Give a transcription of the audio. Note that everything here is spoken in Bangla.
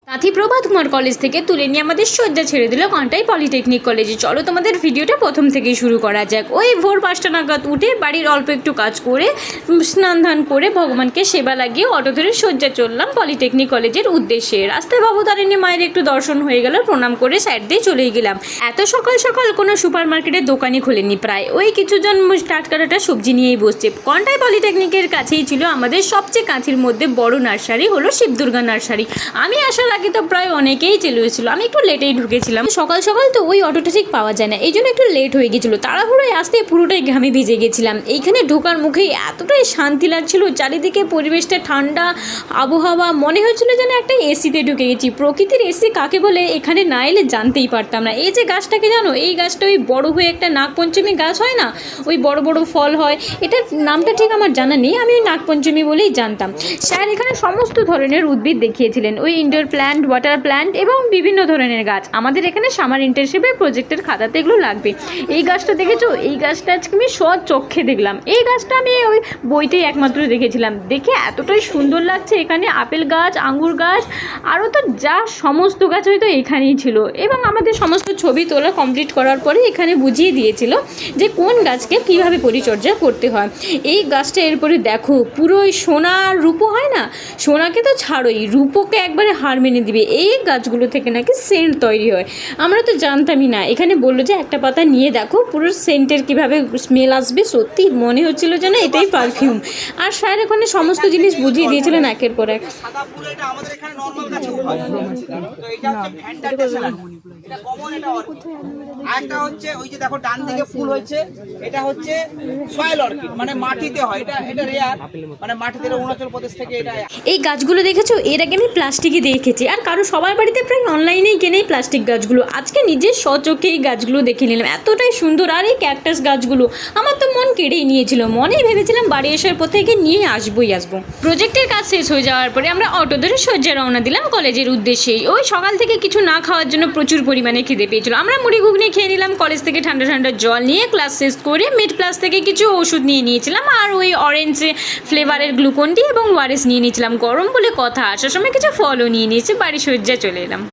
সাথী প্রভাত কুমার কলেজ থেকে তুলে নিয়ে আমাদের শয্যা ছেড়ে দিল কাঁটাই পলিটেকনিক কলেজে। চলো তোমাদের ভিডিওটা প্রথম থেকেই শুরু করা যাক। ওই ভোর 5টা নাগাদ উঠে বাড়ির অল্প একটু কাজ করে স্নান ধান করে ভগবানকে সেবা লাগিয়ে অটো ধরে শয্যা চললাম পলিটেকনিক কলেজের উদ্দেশ্যে। রাস্তায় বাবুতারিণী মায়ের একটু দর্শন হয়ে গেল, প্রণাম করে সাইড দিয়ে চলেই গেলাম। এত সকাল সকাল কোনো সুপার মার্কেটের দোকানই খোলেনি, প্রায় ওই কিছুজন টাটকাটা সবজি নিয়েই বসছে। কাঁটাই পলিটেকনিকের কাছেই ছিল আমাদের সবচেয়ে কাছের মধ্যে বড় নার্সারি, হলো শিবদুর্গা নার্সারি। আমি আসার আগে তো প্রায় অনেকেই চলে এসেছিল, আমি একটু লেটেই ঢুকেছিলাম। সকাল সকাল তো ওই অটোটা ঠিক পাওয়া যায় না, এই জন্য একটু লেট হয়ে গেছিলো। তাড়াহুড়োয় আসতে পুরোটাই ঘামে ভিজে গেছিলাম। এইখানে ঢোকার মুখেই এতটাই শান্তি লাগছিল, চারিদিকে পরিবেশটা ঠান্ডা আবহাওয়া, মনে হচ্ছিল যেন একটা এসিতে ঢুকে গেছি। প্রকৃতির এসি কাকে বলে এখানে না এলে জানতেই পারতাম না। এই যে গাছটাকে জানো, এই গাছটা ওই বড় হয়ে একটা নাগপঞ্চমী গাছ হয় না, ওই বড় বড় ফল হয়, এটার নামটা ঠিক আমার জানা নেই, আমি ওই নাগপঞ্চমী বলেই জানতাম। স্যার এখানে সমস্ত ধরনের উদ্ভিদ দেখিয়েছিলেন, ওই ইনডোর প্ল্যান্ট, ওয়াটার প্ল্যান্ট এবং বিভিন্ন ধরনের গাছ। আমাদের এখানে সামার ইন্টার্নশিপের প্রজেক্টের খাতাতে এগুলো লাগবে। এই গাছটা দেখেছো, এই গাছটা আজকে আমি চোখে দেখলাম। এই গাছটা আমি ওই বইতেই একমাত্র দেখেছিলাম, দেখে এতটাই সুন্দর লাগছে। এখানে আপেল গাছ, আঙ্গুর গাছ, আরও তো যা সমস্ত গাছ হয়তো এখানেই ছিল। এবং আমাদের সমস্ত ছবি তোলা কমপ্লিট করার পরে এখানে বুঝিয়ে দিয়েছিল যে কোন গাছকে কীভাবে পরিচর্যা করতে হয়। এই গাছটা এরপরে দেখো পুরো ওই সোনা রূপো হয় না, সোনাকে তো ছাড়োই, রূপোকে একবারে হার মেনে দিবে। এই গাছগুলো থেকে নাকি সেন্ট তৈরি হয়, আমরা তো জানতামই না। এখানে বললো যে একটা পাতা নিয়ে দেখো পুরো সেন্টের কীভাবে স্মেল আসবে। সত্যি মনে হচ্ছিল যেন এটাই পারফিউম। আর স্যার এখানে সমস্ত জিনিস বুঝিয়ে দিয়েছিলেন একের পর এক। একটা হচ্ছে ওই যে দেখো ডান দিকে ফুল হয়েছে, এটা হচ্ছে সয়েল অর্কিড, মানে মাটিতে হয়, এটা রেয়ার, মানে মাটিতে অরুণাচল প্রদেশ থেকে এটা। এই গাছগুলো দেখেছো, এর আগে আমি প্লাস্টিকই দেখেছি, আর কারো সবার বাড়িতে প্রায় অনলাইনেই কেনেই প্লাস্টিক গাছগুলো। আজকে নিজের স্বচোখে এই গাছগুলো দেখে নিলাম, এতটাই সুন্দর। আর এই ক্যাকটাস গাছগুলো আমার তো মন কেড়েই নিয়েছিল, মনেই ভেবেছিলাম বাড়ি আসার পর থেকে নিয়ে আসবো। প্রজেক্টের কাজ শেষ হয়ে যাওয়ার পরে আমরা অটো ধরে শয্যা রওনা দিলাম কলেজের উদ্দেশ্যেই। ওই সকাল থেকে কিছু না খাওয়ার জন্য প্রচুর পরিমাণে খিদে পেয়েছিল। আমরা মুড়ি ঘুগনি খেয়ে নিলাম, কলেজ থেকে ঠান্ডা ঠান্ডা জল নিয়ে ক্লাস শেষ করে মেড প্লাস থেকে কিছু ওষুধ নিয়ে নিয়েছিলাম, আর ওই অরেঞ্জ ফ্লেভারের গ্লুকন ডি এবং ওয়ারেস নিয়ে নিয়েছিলাম। গরম বলে কথা, আসার সময় কিছু ফলও নিয়ে নিয়েছি। বাড়ি শয্যা চলে এলাম।